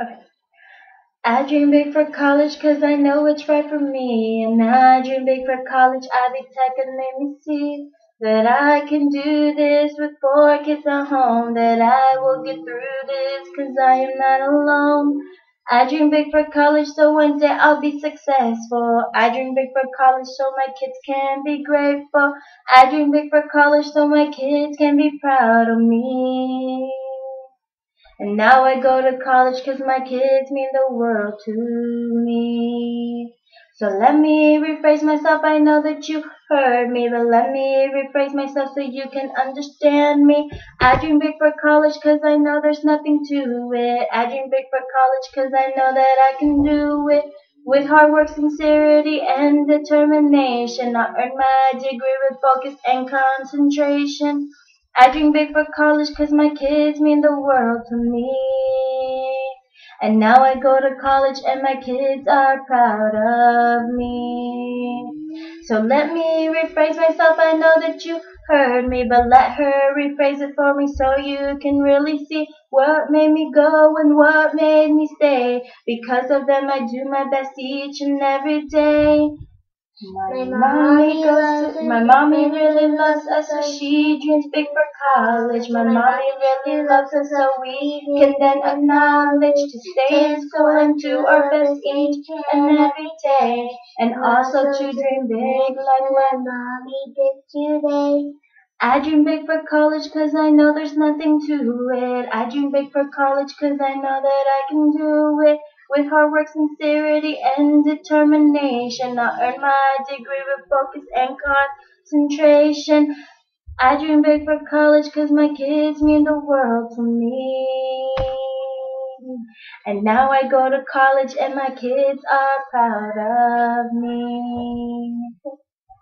Okay. I dream big for college 'cause I know it's right for me. And I dream big for college, Ivy Tech, and let me see that I can do this with 4 kids at home. That I will get through this 'cause I am not alone. I dream big for college so one day I'll be successful. I dream big for college so my kids can be grateful. I dream big for college so my kids can be proud of me. And now I go to college 'cause my kids mean the world to me. So let me rephrase myself, I know that you heard me, but let me rephrase myself so you can understand me. I dream big for college 'cause I know there's nothing to it. I dream big for college 'cause I know that I can do it. With hard work, sincerity, and determination, I'll earn my degree with focus and concentration. I dream big for college 'cause my kids mean the world to me. And now I go to college and my kids are proud of me. So let me rephrase myself, I know that you heard me, but let her rephrase it for me so you can really see what made me go and what made me stay. Because of them I do my best each and every day. My mommy really loves us, so she dreams big for college. My mommy really loves us, so we can then acknowledge to stay in school and do our best each and every day. And also to dream big like my mommy did today. I dream big for college 'cause I know there's nothing to it. I dream big for college 'cause I know that I can do it. With hard work, sincerity, and determination, I'll earn my degree with focus and concentration. I dream big for college 'cause my kids mean the world to me. And now I go to college and my kids are proud of me.